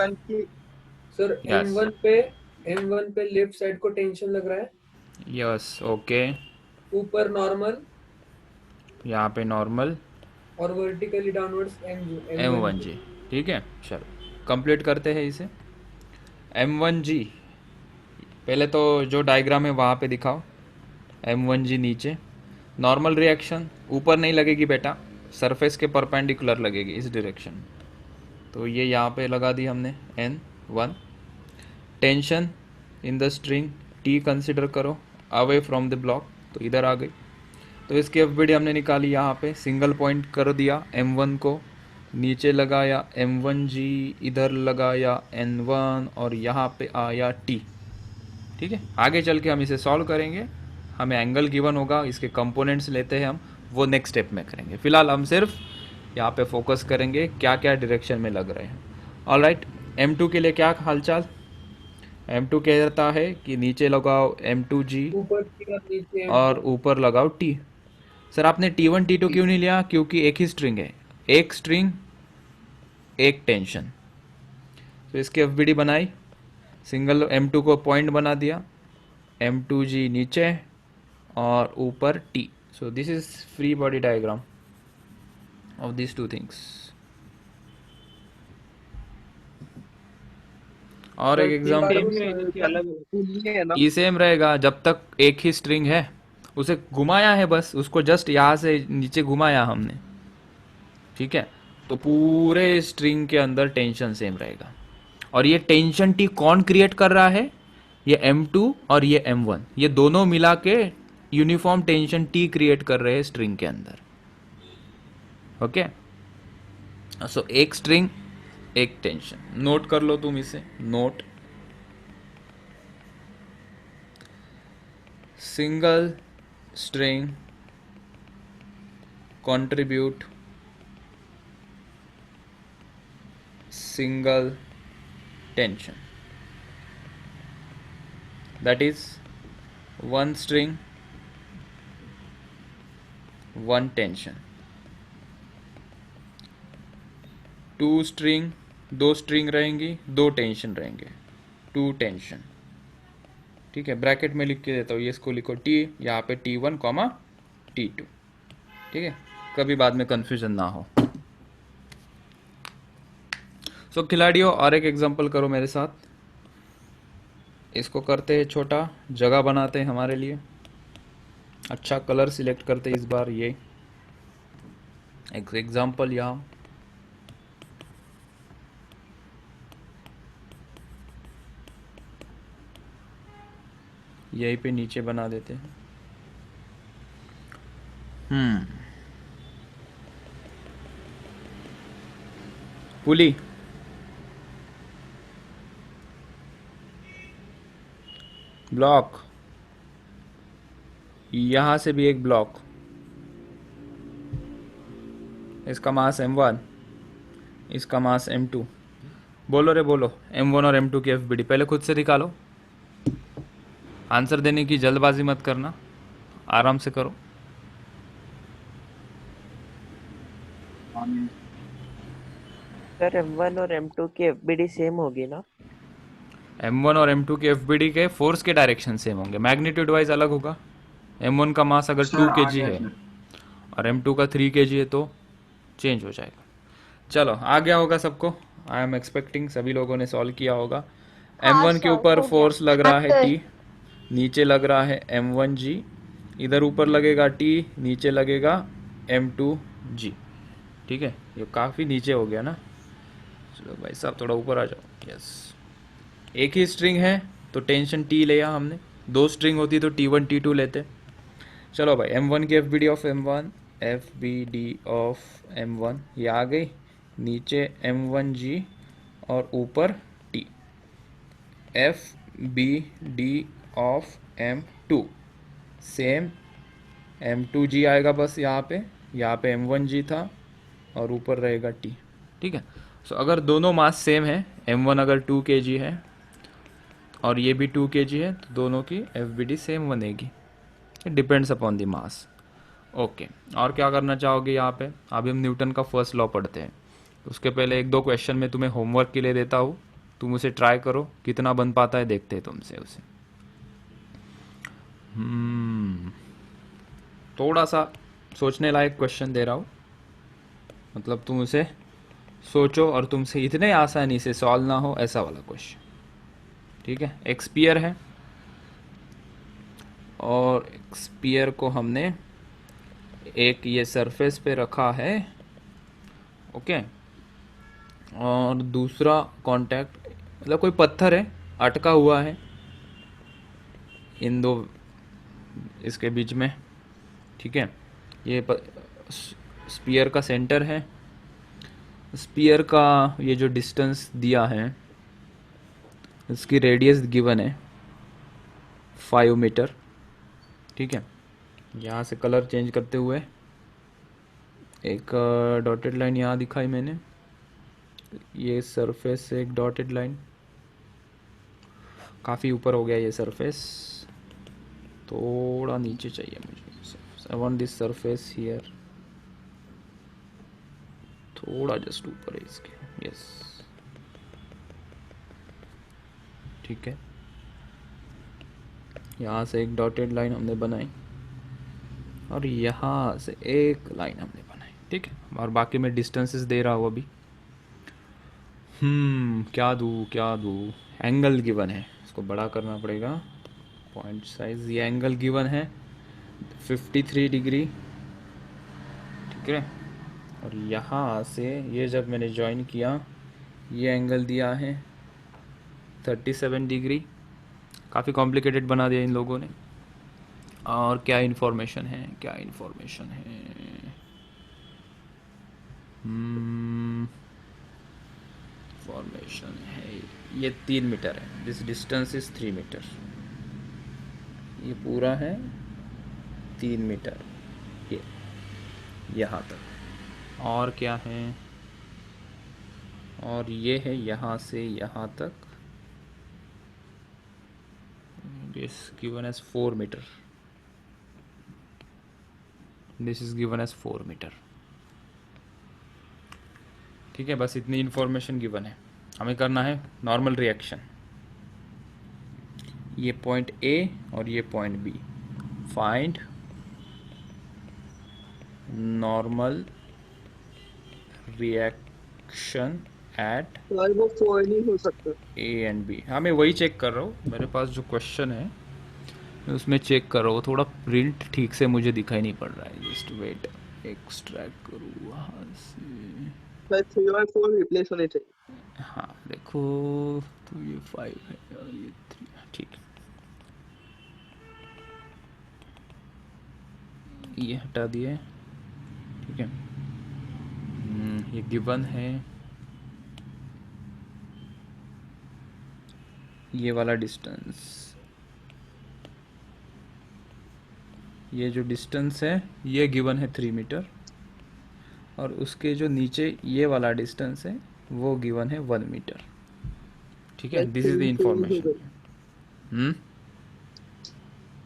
Sir Yes. M1 पे लेफ्ट साइड को टेंशन लग रहा है, यस, ओके। ऊपर नॉर्मल यहाँ पे नॉर्मल और वर्टिकली डाउनवर्ड्स M1G। ठीक है, चलो कंप्लीट करते हैं इसे। M1G पहले तो जो डायग्राम है वहाँ पे दिखाओ। M1G नीचे, नॉर्मल रिएक्शन ऊपर नहीं लगेगी बेटा, सरफेस के परपेंडिकुलर लगेगी इस डायरेक्शन। तो ये यहाँ पे लगा दी हमने N1। Tension in the string T consider करो, अवे फ्रॉम द ब्लॉक, तो इधर आ गई। तो इसकी FBD हमने निकाली, यहाँ पे सिंगल पॉइंट कर दिया M1 को, नीचे लगाया M1G, इधर लगाया N1 और यहाँ पे आया T। ठीक है, आगे चल के हम इसे सॉल्व करेंगे, हमें एंगल गिवन होगा, इसके कंपोनेंट्स लेते हैं हम, वो नेक्स्ट स्टेप में करेंगे। फिलहाल हम सिर्फ यहाँ पे फोकस करेंगे क्या क्या डायरेक्शन में लग रहे हैं। ऑलराइट, M2 के लिए क्या हालचाल, M2 कहता है कि नीचे लगाओ M2G ऊपर T और नीचे और ऊपर लगाओ T। सर आपने T1 T2 क्यों नहीं लिया, क्योंकि एक ही स्ट्रिंग है, एक स्ट्रिंग एक टेंशन। तो इसकी FBD बनाई, सिंगल M2 को पॉइंट बना दिया, M2G नीचे और ऊपर T। So this is free body diagram of this two things. और एक एग्जाम्पल, ई सेम रहेगा जब तक एक ही स्ट्रिंग है, उसे घुमाया है बस, उसको जस्ट यहाँ से नीचे घुमाया हमने। ठीक है, तो पूरे स्ट्रिंग के अंदर टेंशन सेम रहेगा। और ये टेंशन टी कौन क्रिएट कर रहा है? ये M2 और ये M1, ये दोनों मिला के यूनिफॉर्म टेंशन टी क्रिएट कर रहे हैं स्ट्रिंग के अंदर। ओके, सो एक स्ट्रिंग एक टेंशन, नोट कर लो तुम इसे, note single string contribute single tension, that is one string one tension, two string दो स्ट्रिंग रहेंगी दो टेंशन रहेंगे, टू टेंशन। ठीक है, ब्रैकेट में लिख के देता हूँ, ये इसको लिखो T, यहाँ पे T1 कॉमा T2। ठीक है, कभी बाद में कंफ्यूजन ना हो। सो खिलाड़ियों, और एक एग्जांपल करो मेरे साथ। इसको करते हैं छोटा, जगह बनाते हैं हमारे लिए, अच्छा कलर सिलेक्ट करते हैं इस बार। ये एक एग्जांपल यहाँ यहीं पे नीचे बना देते हैं। पुली, ब्लॉक, यहां से भी एक ब्लॉक, इसका मास M1, इसका मास M2। बोलो रे बोलो, M1 और M2 की FBD पहले खुद से निकालो। आंसर देने की जल्दबाजी मत करना, आराम से करो। सर M1 और M2 की FBD सेम होगी ना? M1 और M2 के FBD के फोर्स के डायरेक्शन सेम होंगे, मैग्नीट्यूड वाइज अलग होगा। M1 का मास अगर 2 kg है और M2 का 3 kg है तो चेंज हो जाएगा। चलो, आ गया होगा सबको, आई एम एक्सपेक्टिंग सभी लोगों ने सॉल्व किया होगा। M1 के ऊपर फोर्स लग रहा है T, नीचे लग रहा है M1G, इधर ऊपर लगेगा T, नीचे लगेगा M2G। ठीक है, ये काफ़ी नीचे हो गया ना। चलो भाई साहब थोड़ा ऊपर आ जाओ। यस, एक ही स्ट्रिंग है तो टेंशन T लिया हमने, दो स्ट्रिंग होती तो T1 T2 लेते। चलो भाई, M1 की FBD of M1, FBD of M1 ये आ गई, नीचे M1G और ऊपर T। FBD of M2 same M2G आएगा, बस यहाँ पे M1G था और ऊपर रहेगा T। ठीक है, सो अगर दोनों मास सेम है, M1 अगर 2 kg है और ये भी 2 kg है, तो दोनों की FBD सेम बनेगी। It depends upon the mass. Okay, और क्या करना चाहोगे यहाँ पे? अभी हम न्यूटन का फर्स्ट लॉ पढ़ते हैं। उसके पहले एक दो क्वेश्चन मैं तुम्हें होमवर्क के लिए देता हूँ, तुम उसे ट्राई करो, कितना बन पाता है देखते हैं तुमसे उसे। थोड़ा सा सोचने लायक क्वेश्चन दे रहा हूँ, मतलब तुम उसे सोचो और तुमसे इतने आसानी से सॉल्व ना हो, ऐसा वाला क्वेश्चन। ठीक है, एक स्पीयर है और एक स्पीयर को हमने एक ये सरफेस पे रखा है। ओके, और दूसरा कांटेक्ट, मतलब कोई पत्थर है अटका हुआ है इन दो इसके बीच में। ठीक है, ये स्पीयर का सेंटर है, स्पीयर का ये जो डिस्टेंस दिया है, इसकी रेडियस गिवन है 5 मीटर। ठीक है, यहाँ से कलर चेंज करते हुए एक डॉटेड लाइन यहाँ दिखाई मैंने, ये सरफेस से एक डॉटेड लाइन, काफ़ी ऊपर हो गया ये सरफेस, थोड़ा नीचे चाहिए मुझे। I want this surface here, थोड़ा जस्ट ऊपर है इसके। यस, ठीक है, यहाँ से एक डॉटेड लाइन हमने बनाई और यहाँ से एक लाइन हमने बनाई। ठीक है, और बाकी मैं डिस्टेंसेस दे रहा हूँ अभी। क्या दूँ? एंगल गिवन है, इसको बड़ा करना पड़ेगा, पॉइंट साइज। ये एंगल गिवन है 53 डिग्री। ठीक है, और यहाँ से ये जब मैंने ज्वाइन किया, ये एंगल दिया है 37 डिग्री। काफ़ी कॉम्प्लिकेटेड बना दिया इन लोगों ने। और क्या इन्फॉर्मेशन है, क्या इन्फॉर्मेशन है? फॉर्मेशन है, ये 3 मीटर है। This distance is 3 metre. ये पूरा है 3 मीटर, ये यहाँ तक। और क्या है? और ये है यहाँ से यहाँ तक। This given as 4 metre. This is given as 4 metre. ठीक है, बस इतनी इन्फॉर्मेशन गिवन है। हमें करना है नॉर्मल रिएक्शन। ये पॉइंट ए और ये point B. Find normal reaction at sir वो 4 नहीं हो सकता। A and B. हाँ, मैं वही चेक कर रहा हूँ। मेरे पास जो क्वेश्चन है मैं उसमें चेक कर रहा हूँ। थोड़ा प्रिंट ठीक से मुझे दिखाई नहीं पड़ रहा है। जस्ट वेट, एक्सट्रैक्ट करूँ वहाँ से। सर 3 और 4 रिप्लेस होने चाहिए। हाँ देखो, तो ये 5 है और ये 3 है। ठीक है, ये हटा दिए। ठीक है, ये गिवन है। ये वाला डिस्टेंस, ये जो डिस्टेंस है ये गिवन है 3 मीटर। और उसके जो नीचे ये वाला डिस्टेंस है वो गिवन है 1 मीटर। ठीक है, this is the information.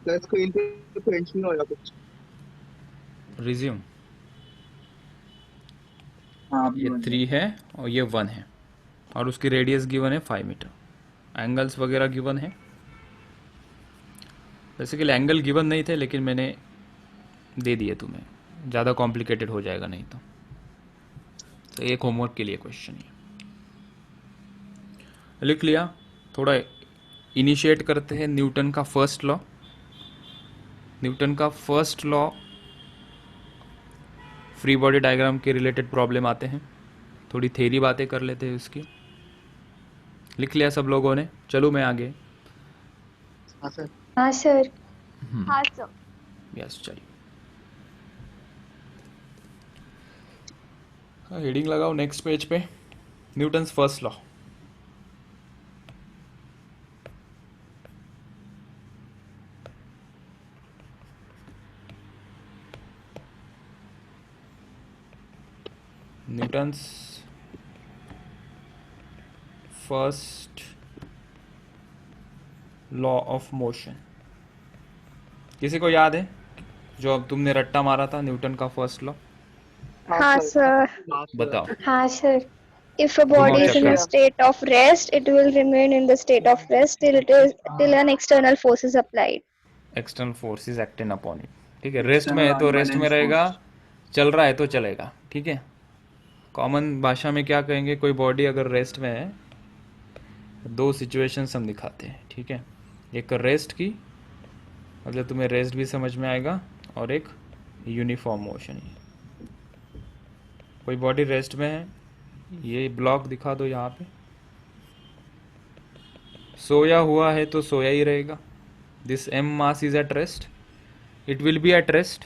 Plus कोई इंटरफेरेंस नहीं होगा कुछ। रिज्यूम, हाँ ये 3 है और ये 1 है और उसकी रेडियस गिवन है 5 मीटर। एंगल्स वगैरह गिवन है। बेसिकली एंगल गिवन नहीं थे लेकिन मैंने दे दिए तुम्हें, ज़्यादा कॉम्प्लिकेटेड हो जाएगा नहीं तो एक होमवर्क के लिए क्वेश्चन है। लिख लिया? थोड़ा इनिशिएट करते हैं न्यूटन का फर्स्ट लॉ। न्यूटन का first law, free body diagram के रिलेटेड प्रॉब्लम आते हैं। थोड़ी थेरी बातें कर लेते हैं उसकी। लिख लिया सब लोगों ने? चलो मैं आगे। हाँ सर। हाँ सर। यस, चलिए। हेडिंग लगाओ नेक्स्ट पेज पे, Newton's first law. Newton's first law of motion. किसी को याद है जो अब तुमने रट्टा मारा था न्यूटन का फर्स्ट लॉ? हाँ सर। बताओ। हाँ sir. If a body is in a state of rest, it will remain in the state of rest till an external force is applied. External forces acting upon it. ठीक है, rest में है तो rest में रहेगा, चल रहा है तो चलेगा। ठीक है, कॉमन भाषा में क्या कहेंगे? कोई बॉडी अगर रेस्ट में है, दो सिचुएशंस हम दिखाते हैं। ठीक है, एक रेस्ट की, मतलब तुम्हें रेस्ट भी समझ में आएगा, और एक यूनिफॉर्म मोशन। कोई बॉडी रेस्ट में है, ये ब्लॉक दिखा दो यहाँ पे। सोया हुआ है तो सोया ही रहेगा। This m mass is at rest, it will be at rest.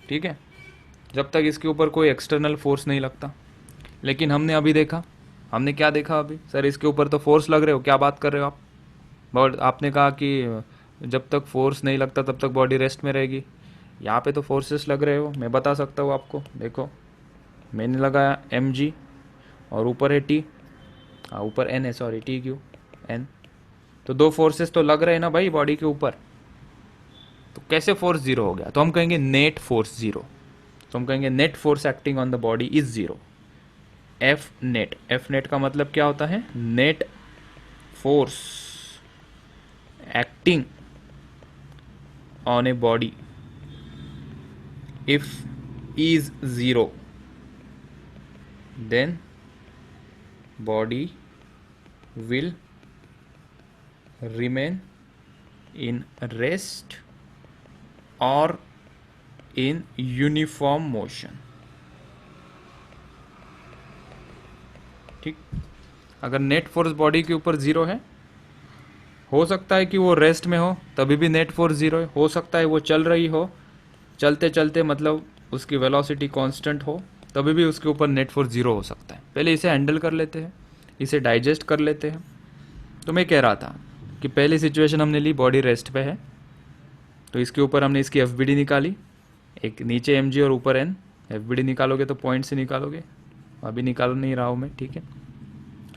ठीक है, जब तक इसके ऊपर कोई एक्सटर्नल फोर्स नहीं लगता। लेकिन हमने अभी देखा, हमने क्या देखा अभी? सर इसके ऊपर तो फोर्स लग रहे हो, क्या बात कर रहे हो आप? बट आपने कहा कि जब तक फोर्स नहीं लगता तब तक बॉडी रेस्ट में रहेगी। यहाँ पे तो फोर्सेस लग रहे हो, मैं बता सकता हूँ आपको। देखो, मैंने लगाया mg और ऊपर है t, हाँ ऊपर n है, सॉरी t क्यों n, तो दो फोर्सेस तो लग रहे हैं ना भाई बॉडी के ऊपर। तो कैसे फोर्स जीरो हो गया? तो हम कहेंगे नेट फोर्स जीरो। तो हम कहेंगे net force acting on the body is zero. F net का मतलब क्या होता है? Net force acting on a body if is zero, then body will remain in rest or in uniform motion. ठीक, अगर नेट फोर्स बॉडी के ऊपर zero है हो सकता है कि वो रेस्ट में हो तभी भी नेट फोर्स जीरो है, हो सकता है वो चल रही हो, चलते चलते मतलब उसकी वेलोसिटी कांस्टेंट हो तभी भी उसके ऊपर नेट फोर्स जीरो हो सकता है। पहले इसे हैंडल कर लेते हैं, इसे डाइजेस्ट कर लेते हैं। तो मैं कह रहा था कि पहली सिचुएशन हमने ली, बॉडी रेस्ट पे है, तो इसके ऊपर हमने इसकी एफ निकाली, एक नीचे एम और ऊपर एन। एफ निकालोगे तो पॉइंट से निकालोगे, अभी निकाल नहीं रहा हूँ मैं, ठीक है,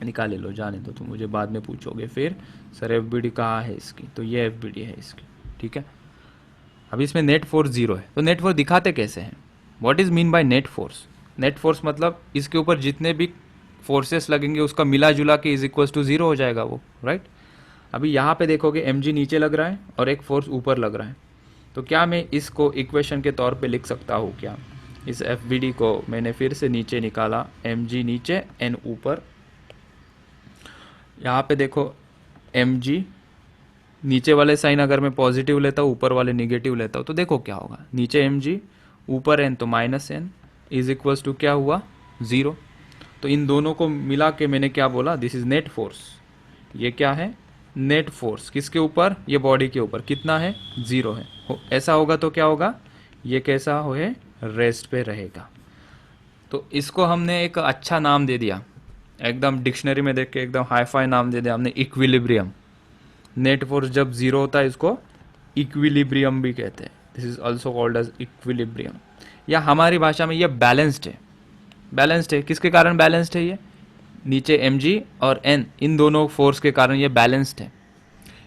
निकाले लो, जाने दो, तो मुझे बाद में पूछोगे फिर सर एफ कहाँ है इसकी, तो ये एफ है इसकी, ठीक है। अभी इसमें नेट फोर्स जीरो है, तो नेट फोर्स दिखाते कैसे हैं, what is mean by net force? Net force मतलब इसके ऊपर जितने भी फोर्सेस लगेंगे उसका मिला जुला के इज इक्वल टू जीरो हो जाएगा वो, राइट। अभी यहाँ पे देखोगे एम नीचे लग रहा है और एक फोर्स ऊपर लग रहा है, तो क्या मैं इसको इक्वेशन के तौर पे लिख सकता हूँ क्या? इस एफ को मैंने फिर से नीचे निकाला, एम नीचे एन ऊपर। यहाँ पे देखो एम नीचे वाले साइन अगर मैं पॉजिटिव लेता हूँ, ऊपर वाले निगेटिव लेता हूँ, तो देखो क्या होगा, नीचे एम ऊपर एन, तो minus N is equals to क्या हुआ, ज़ीरो। तो इन दोनों को मिला के मैंने क्या बोला, दिस इज नेट फोर्स। ये क्या है, नेट फोर्स किसके ऊपर, ये बॉडी के ऊपर, कितना है, ज़ीरो है। ऐसा होगा तो क्या होगा, ये कैसा हो है, रेस्ट पे रहेगा। तो इसको हमने एक अच्छा नाम दे दिया, एकदम डिक्शनरी में देख के एकदम हाई-फाई नाम दे दिया हमने, इक्विलिब्रियम। नेट फोर्स जब जीरो होता है इसको इक्विलिब्रियम भी कहते हैं, this is also called as equilibrium. या हमारी भाषा में ये बैलेंस्ड है। बैलेंस्ड है किसके कारण बैलेंस्ड है, ये नीचे एम और एन, इन दोनों फोर्स के कारण ये बैलेंस्ड है।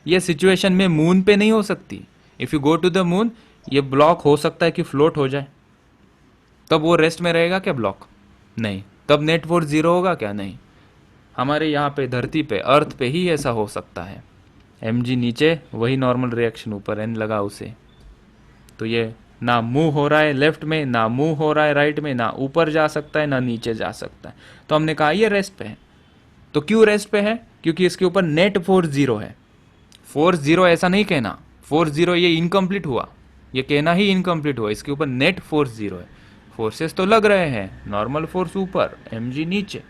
ये सिचुएशन में मून पे नहीं हो सकती। If you go to the moon, ये ब्लॉक हो सकता है कि फ्लोट हो जाए, तब वो रेस्ट में रहेगा क्या ब्लॉक? नहीं। तब नेट फोर्स जीरो होगा क्या? नहीं। हमारे यहाँ पे धरती पे, अर्थ पे ही ऐसा हो सकता है। एम नीचे, वही नॉर्मल रिएक्शन ऊपर, एन लगा उसे, तो ये ना मूव हो रहा है लेफ्ट में, ना मूव हो रहा है राइट में, ना ऊपर जा सकता है ना नीचे जा सकता है। तो हमने कहा ये रेस्ट पे है। तो क्यों रेस्ट पे है? क्योंकि इसके ऊपर नेट फोर्स जीरो है। फोर्स जीरो ऐसा नहीं कहना, फोर्स जीरो ये इनकम्प्लीट हुआ, ये कहना ही इनकम्प्लीट हुआ। इसके ऊपर नेट फोर्स जीरो है। फोर्सेस तो लग रहे हैं, नॉर्मल फोर्स ऊपर, एम नीचे,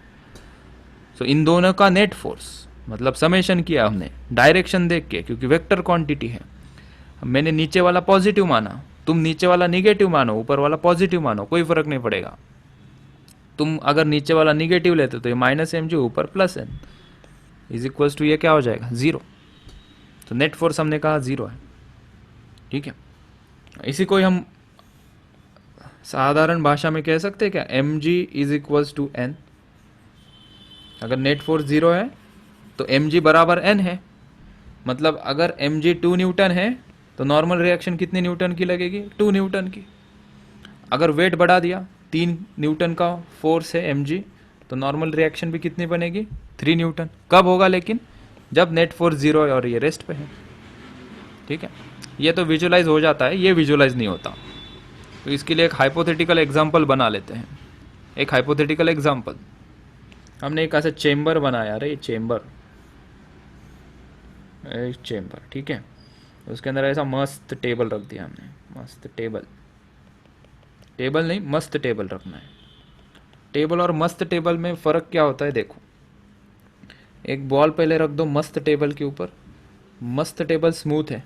तो इन दोनों का नेट फोर्स मतलब समेशन किया हमने डायरेक्शन देख के, क्योंकि वेक्टर क्वांटिटी है। मैंने नीचे वाला पॉजिटिव माना, तुम नीचे वाला निगेटिव मानो, ऊपर वाला पॉजिटिव मानो, कोई फर्क नहीं पड़ेगा। तुम अगर नीचे वाला निगेटिव लेते तो ये माइनस एम ऊपर plus N is equals to ये क्या हो जाएगा, जीरो। तो नेट फोर्स हमने कहा जीरो है, ठीक है। इसी को हम साधारण भाषा में कह सकते हैं क्या, m is equals to N. अगर नेट फोर्स जीरो है तो एम बराबर एन है, मतलब अगर एम 2 न्यूटन है तो नॉर्मल रिएक्शन कितने न्यूटन की लगेगी, 2 न्यूटन की। अगर वेट बढ़ा दिया, 3 न्यूटन का फोर्स है एम तो नॉर्मल रिएक्शन भी कितनी बनेगी, 3 न्यूटन। कब होगा लेकिन, जब नेट फोर्स जीरो है और ये रेस्ट पे है, ठीक है। ये तो विजुलाइज हो जाता है, ये विजुलाइज नहीं होता। तो इसके लिए एक हाइपोथेटिकल एग्जाम्पल बना लेते हैं। एक हाइपोथेटिकल एग्जाम्पल, हमने एक ऐसा चेम्बर बनाया, अरे चेम्बर, एक चेम्बर, ठीक है। उसके अंदर ऐसा मस्त टेबल रख दिया हमने, मस्त टेबल, टेबल नहीं मस्त टेबल रखना है। टेबल और मस्त टेबल में फ़र्क क्या होता है देखो, एक बॉल पहले रख दो मस्त टेबल के ऊपर, मस्त टेबल स्मूथ है,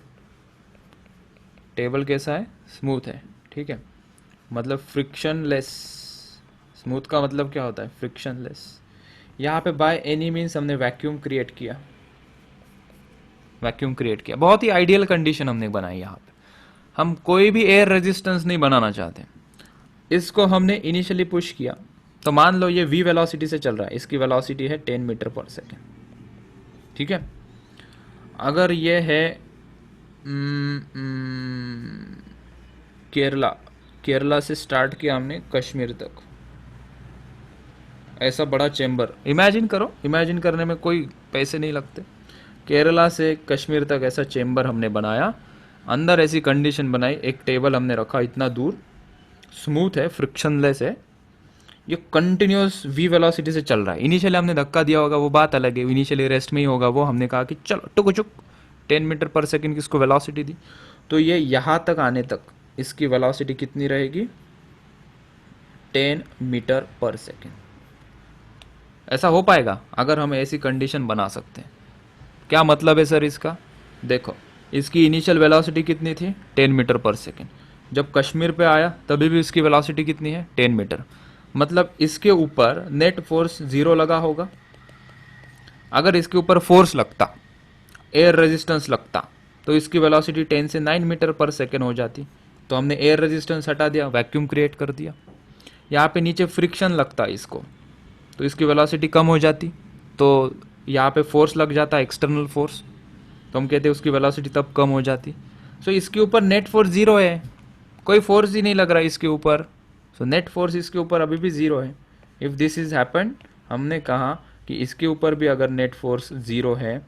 टेबल कैसा है, स्मूथ है, ठीक है, मतलब फ्रिक्शनलेस। स्मूथ का मतलब क्या होता है, फ्रिक्शनलेस। यहाँ पे बाय एनी मीन्स हमने वैक्यूम क्रिएट किया, वैक्यूम क्रिएट किया, बहुत ही आइडियल कंडीशन हमने बनाई। यहाँ पे हम कोई भी एयर रेजिस्टेंस नहीं बनाना चाहते। इसको हमने इनिशियली पुश किया, तो मान लो ये v वेलोसिटी से चल रहा है, इसकी वेलोसिटी है 10 मीटर पर सेकेंड, ठीक है। अगर ये है केरला से स्टार्ट किया हमने कश्मीर तक, ऐसा बड़ा चेम्बर इमेजिन करो, इमेजिन करने में कोई पैसे नहीं लगते। केरला से कश्मीर तक ऐसा चेम्बर हमने बनाया, अंदर ऐसी कंडीशन बनाई, एक टेबल हमने रखा इतना दूर, स्मूथ है, फ्रिक्शनलेस है, ये कंटिन्यूस v वेलोसिटी से चल रहा है। इनिशियली हमने धक्का दिया होगा वो बात अलग है, इनिशियली रेस्ट में ही होगा वो, हमने कहा कि चलो टुक चुक 10 मीटर पर सेकेंड की इसको वेलोसिटी दी, तो ये यहाँ तक आने तक इसकी वेलोसिटी कितनी रहेगी, 10 मीटर पर सेकेंड। ऐसा हो पाएगा अगर हम ऐसी कंडीशन बना सकते हैं। क्या मतलब है सर इसका? देखो, इसकी इनिशियल वेलोसिटी कितनी थी? 10 मीटर पर सेकेंड। जब कश्मीर पे आया तभी भी इसकी वेलोसिटी कितनी है? 10 मीटर। मतलब इसके ऊपर नेट फोर्स 0 लगा होगा। अगर इसके ऊपर फोर्स लगता, एयर रेजिस्टेंस लगता, तो इसकी वेलोसिटी 10 से 9 मीटर पर सेकेंड हो जाती। तो हमने एयर रेजिस्टेंस हटा दिया, वैक्यूम क्रिएट कर दिया। यहाँ पे नीचे फ्रिक्शन लगता है इसको, तो इसकी वेलोसिटी कम हो जाती। तो यहाँ पे फोर्स लग जाता है, एक्सटर्नल फोर्स, तो हम कहते हैं उसकी वेलोसिटी तब कम हो जाती। सो इसके ऊपर नेट फोर्स 0 है, कोई फोर्स ही नहीं लग रहा इसके ऊपर। सो नेट फोर्स इसके ऊपर अभी भी 0 है। इफ़ दिस इज हैपेंड, हमने कहा कि इसके ऊपर भी अगर नेट फोर्स 0 है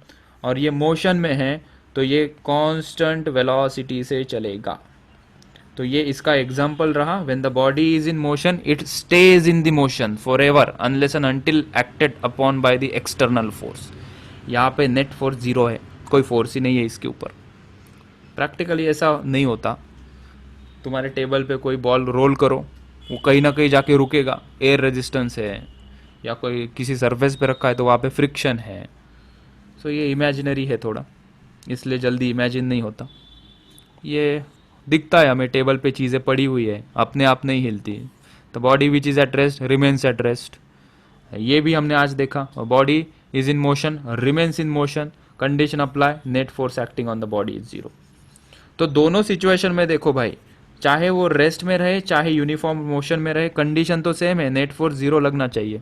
और ये मोशन में है, तो ये कांस्टेंट वेलोसिटी से चलेगा। तो ये इसका एग्जाम्पल रहा, when the body is in motion it stage in the motion for ever unless and until acted upon by the external force. यहाँ पे नेट फोर्स 0 है, कोई फोर्स ही नहीं है इसके ऊपर। प्रैक्टिकली ऐसा नहीं होता। तुम्हारे टेबल पे कोई बॉल रोल करो, वो कहीं ना कहीं जाके रुकेगा, एयर रेजिस्टेंस है, या कोई किसी सरफेस पे रखा है तो वहाँ पे फ्रिक्शन है। सो ये इमेजिनरी है थोड़ा, इसलिए जल्दी इमेजिन नहीं होता। ये दिखता है हमें, टेबल पे चीज़ें पड़ी हुई है, अपने आप नहीं हिलती। तो body which is at rest remains at rest, ये भी हमने आज देखा। Body is in motion remains in motion, condition apply, net force acting on the body is 0। तो दोनों सिचुएशन में देखो भाई, चाहे वो रेस्ट में रहे चाहे यूनिफॉर्म मोशन में रहे, कंडीशन तो सेम है, नेट फोर्स 0 लगना चाहिए।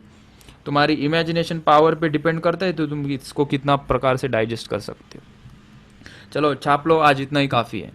तुम्हारी इमेजिनेशन पावर पे डिपेंड करता है, तो तुम इसको कितना प्रकार से डाइजेस्ट कर सकते हो। चलो छाप लो, आज इतना ही काफ़ी है।